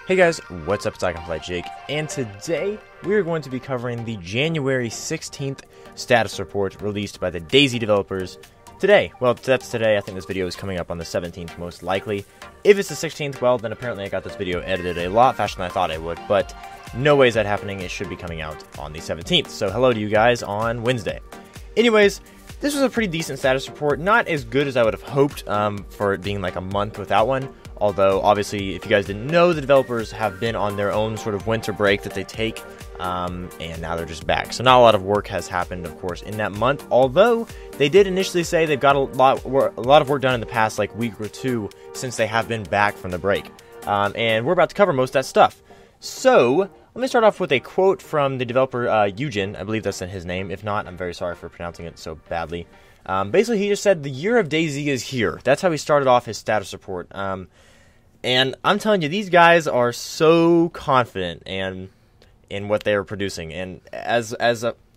Hey guys, what's up? It's Jake, and today we are going to be covering the January 16th status report released by the Dayz developers today. Well, that's today. I think this video is coming up on the 17th most likely. If it's the 16th, well, then apparently I got this video edited a lot faster than I thought I would, but no way is that happening. It should be coming out on the 17th, so hello to you guys on Wednesday. Anyways, this was a pretty decent status report, not as good as I would have hoped for it being like a month without one. Although, obviously, if you guys didn't know, the developers have been on their own sort of winter break that they take, and now they're just back. So not a lot of work has happened, of course, in that month. Although, they did initially say they've got a lot of work done in the past, like, week or two since they have been back from the break. And we're about to cover most of that stuff. So, let me start off with a quote from the developer, Eugen. I believe that's his name. If not, I'm very sorry for pronouncing it so badly. Basically, he just said, "The year of DayZ is here." That's how he started off his status report. And I'm telling you, these guys are so confident in what they are producing, and as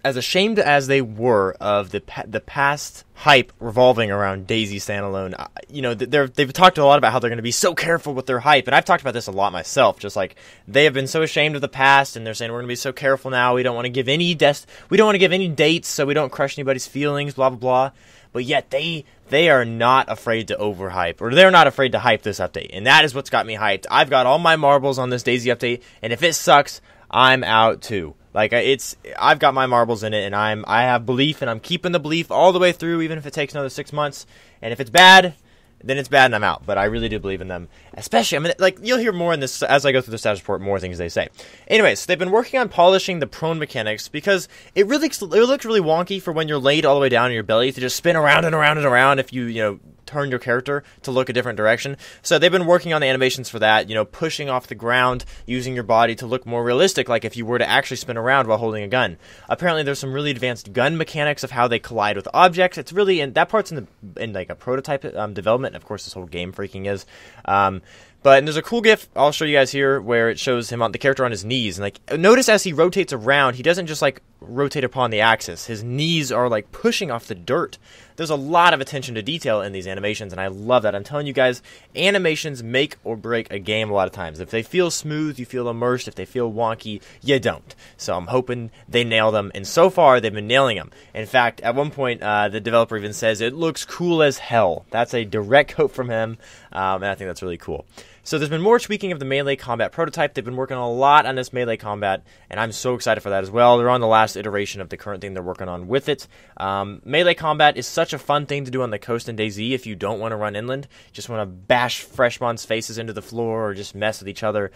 ashamed as they were of the past hype revolving around Dayz Standalone, you know, they've talked a lot about how they're going to be so careful with their hype, and I've talked about this a lot myself. Just like they have been so ashamed of the past, and they're saying we're going to be so careful now. We don't want to give any dates, so we don't crush anybody's feelings. Blah blah blah. But yet they are not afraid to overhype, or they're not afraid to hype this update, and that is what's got me hyped. I've got all my marbles on this DayZ update, and if it sucks, I'm out too. Like I've got my marbles in it, and I have belief, and I'm keeping the belief all the way through, even if it takes another 6 months. And if it's bad, then it's bad and I'm out. But I really do believe in them. Especially, I mean, like, you'll hear more in this as I go through the status report, more things they say. Anyways, they've been working on polishing the prone mechanics because it looks really wonky for when you're laid all the way down in your belly to just spin around and around and around if you turn your character to look a different direction. So they've been working on the animations for that, pushing off the ground, using your body to look more realistic, like if you were to actually spin around while holding a gun. Apparently there's some really advanced gun mechanics of how they collide with objects. It's really, and that part's in like a prototype development. Of course, this whole game freaking is. But there's a cool GIF I'll show you guys here where it shows him the character on his knees, and like notice as he rotates around, he doesn't just like rotate upon the axis. His knees are like pushing off the dirt. There's a lot of attention to detail in these animations, and I love that. I'm telling you guys, animations make or break a game a lot of times. If they feel smooth, you feel immersed. If they feel wonky, you don't. So I'm hoping they nail them, and so far they've been nailing them. In fact, at one point, the developer even says, "It looks cool as hell." That's a direct quote from him, and I think that's really cool. So there's been more tweaking of the melee combat prototype. They've been working a lot on this melee combat, and I'm so excited for that as well. They're on the last iteration of the current thing they're working on with it. Melee combat is such a fun thing to do on the coast in DayZ if you don't want to run inland. Just want to bash freshmans' faces into the floor or just mess with each other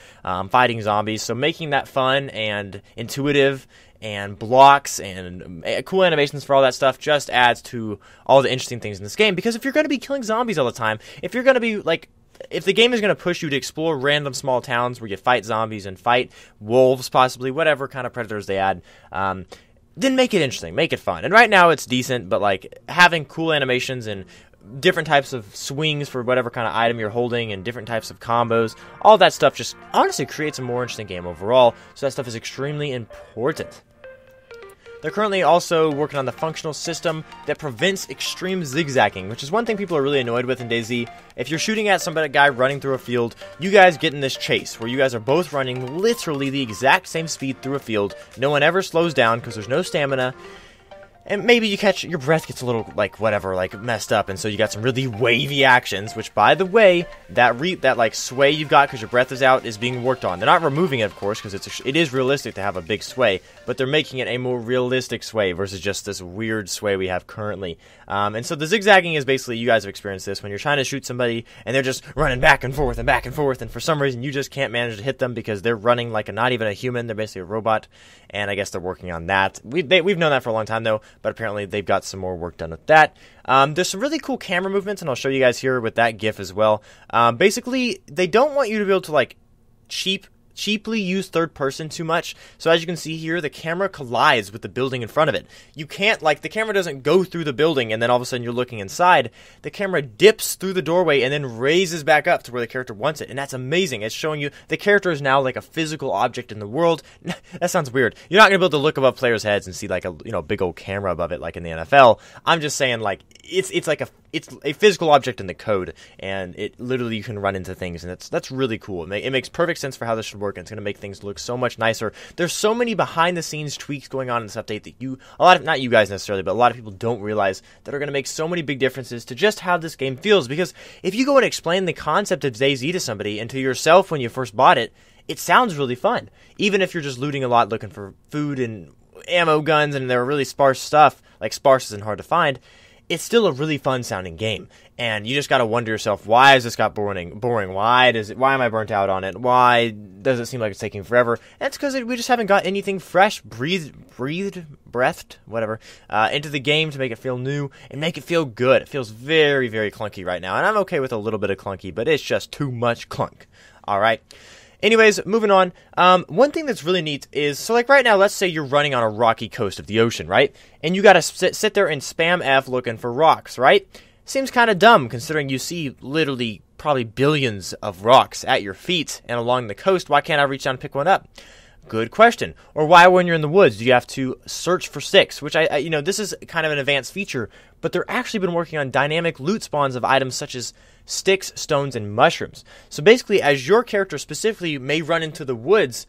fighting zombies. So making that fun and intuitive and blocks and cool animations for all that stuff just adds to all the interesting things in this game. Because if you're going to be killing zombies all the time, if you're going to be like... If the game is going to push you to explore random small towns where you fight zombies and fight wolves, possibly, whatever kind of predators they add, then make it interesting, make it fun. And right now it's decent, but like having cool animations and different types of swings for whatever kind of item you're holding and different types of combos, all that stuff just honestly creates a more interesting game overall. So that stuff is extremely important. They're currently also working on the functional system that prevents extreme zigzagging, which is one thing people are really annoyed with in DayZ. If you're shooting at a guy running through a field, you guys get in this chase where you guys are both running literally the exact same speed through a field. No one ever slows down because there's no stamina. And maybe your breath gets a little, messed up, and so you got some really wavy actions, which, by the way, that sway you've got because your breath is out is being worked on. They're not removing it, of course, because it is realistic to have a big sway, but they're making it a more realistic sway versus just this weird sway we have currently. And so the zigzagging is basically, you guys have experienced this, when you're trying to shoot somebody, and they're just running back and forth, and for some reason you just can't manage to hit them because they're running like not even a human, they're basically a robot, and I guess they're working on that. We've known that for a long time, though, but apparently they've got some more work done with that. There's some really cool camera movements, and I'll show you guys here with that GIF as well. Basically, they don't want you to be able to cheaply use third person too much. So as you can see here, the camera collides with the building in front of it. You can't, the camera doesn't go through the building and then all of a sudden you're looking inside. The camera dips through the doorway and then raises back up to where the character wants it. And that's amazing. It's showing you the character is now like a physical object in the world. That sounds weird. You're not going to be able to look above players' heads and see like a big old camera above it like in the NFL. I'm just saying it's like it's a physical object in the code, and it literally you can run into things, and that's really cool. It makes perfect sense for how this should work, and it's going to make things look so much nicer. There's so many behind the scenes tweaks going on in this update that not you guys necessarily, but a lot of people don't realize that are going to make so many big differences to just how this game feels. Because if you go and explain the concept of DayZ to somebody and to yourself when you first bought it, it sounds really fun. Even if you're just looting a lot, looking for food and ammo guns, and they're really sparse stuff, like sparse isn't hard to find, it's still a really fun sounding game. And you just gotta wonder yourself, why has this got boring? Why am I burnt out on it? Why does it seem like it's taking forever? And it's because we just haven't got anything fresh, breathed, whatever, into the game to make it feel new and make it feel good. It feels very, very clunky right now. And I'm okay with a little bit of clunky, but it's just too much clunk. Alright. Anyways, moving on, one thing that's really neat is, so like right now, let's say you're running on a rocky coast of the ocean, right? And you gotta sit there and spam F looking for rocks, right? Seems kind of dumb considering you see literally probably billions of rocks at your feet and along the coast. Why can't I reach down and pick one up? Good question. Or why, when you're in the woods, do you have to search for sticks? Which this is kind of an advanced feature, but they're actually been working on dynamic loot spawns of items such as sticks, stones, and mushrooms. So basically, as your character specifically may run into the woods,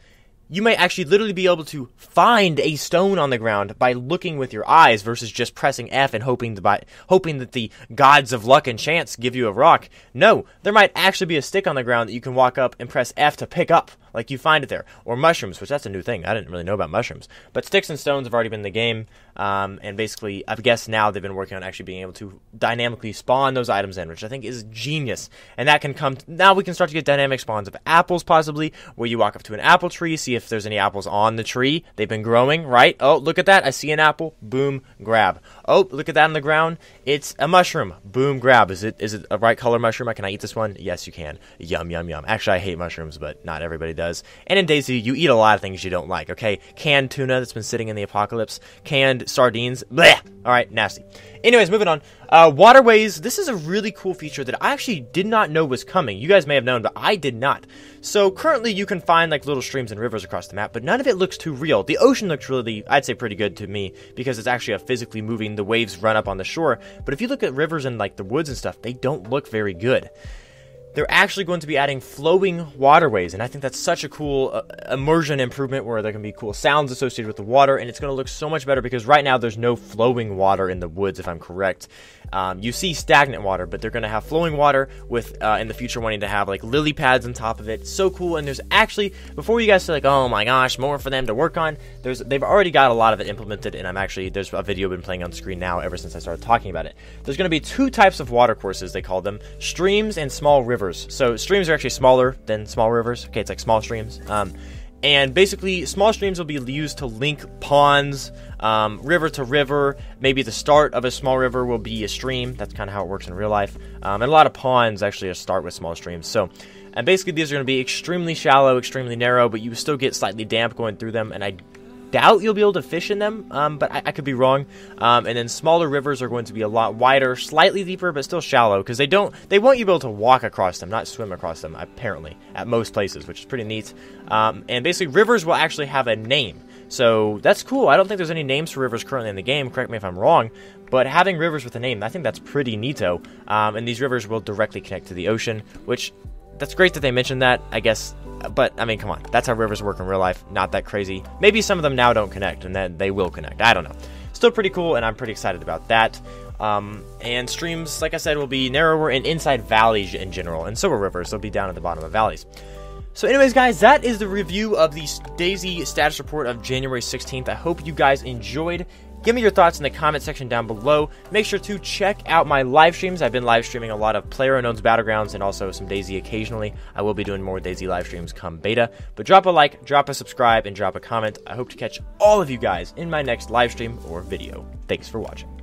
you may actually literally be able to find a stone on the ground by looking with your eyes versus just pressing F and hoping that the gods of luck and chance give you a rock. No, there might actually be a stick on the ground that you can walk up and press F to pick up, like you find it there. Or mushrooms, which that's a new thing. I didn't really know about mushrooms. But sticks and stones have already been in the game, and basically, I guess now they've been working on actually being able to dynamically spawn those items in, which I think is genius. And that can come, now we can start to get dynamic spawns of apples, possibly, where you walk up to an apple tree, see if there's any apples on the tree. They've been growing, right? Oh, look at that. I see an apple. Boom, grab. Oh, look at that on the ground. It's a mushroom. Boom, grab. Is it a right color mushroom? Can I eat this one? Yes, you can. Yum, yum, yum. Actually, I hate mushrooms, but not everybody does. And in DayZ, you eat a lot of things you don't like, okay? Canned tuna that's been sitting in the apocalypse. Canned sardines. Blech. All right, nasty. Anyways, moving on. Waterways. This is a really cool feature that I actually did not know was coming. You guys may have known, but I did not. So currently you can find like little streams and rivers across the map, but none of it looks too real. The ocean looks really, I'd say, pretty good to me because it's actually a physically moving, the waves run up on the shore. But if you look at rivers and like the woods and stuff, they don't look very good. They're actually going to be adding flowing waterways, and I think that's such a cool immersion improvement where there can be cool sounds associated with the water, and it's going to look so much better because right now there's no flowing water in the woods, if I'm correct. You see stagnant water, but they're going to have flowing water with, in the future, wanting to have like lily pads on top of it. So cool, and there's actually, before you guys say like, oh my gosh, more for them to work on, they've already got a lot of it implemented, and there's a video been playing on screen now ever since I started talking about it. There's going to be two types of water courses, they call them, streams and small rivers. So streams are actually smaller than small rivers. Okay, it's like small streams. And basically, small streams will be used to link ponds, river to river. Maybe the start of a small river will be a stream. That's kind of how it works in real life. And a lot of ponds actually start with small streams. So, and basically these are going to be extremely shallow, extremely narrow, but you still get slightly damp going through them. And I doubt you'll be able to fish in them, but I could be wrong. And then smaller rivers are going to be a lot wider, slightly deeper, but still shallow, because they want you to be able to walk across them, not swim across them, apparently, at most places, which is pretty neat. And basically, rivers will actually have a name. So that's cool. I don't think there's any names for rivers currently in the game, correct me if I'm wrong, but having rivers with a name, I think that's pretty neato. And these rivers will directly connect to the ocean, which, that's great that they mentioned that, I guess. But, I mean, come on. That's how rivers work in real life. Not that crazy. Maybe some of them now don't connect, and then they will connect. I don't know. Still pretty cool, and I'm pretty excited about that. And streams, like I said, will be narrower and inside valleys in general. And so will rivers. They'll be down at the bottom of valleys. So anyways, guys, that is the review of the DayZ status report of January 16th. I hope you guys enjoyed. Give me your thoughts in the comment section down below. Make sure to check out my live streams. I've been live streaming a lot of PlayerUnknown's Battlegrounds and also some DayZ occasionally. I will be doing more DayZ live streams come beta. But drop a like, drop a subscribe, and drop a comment. I hope to catch all of you guys in my next live stream or video. Thanks for watching.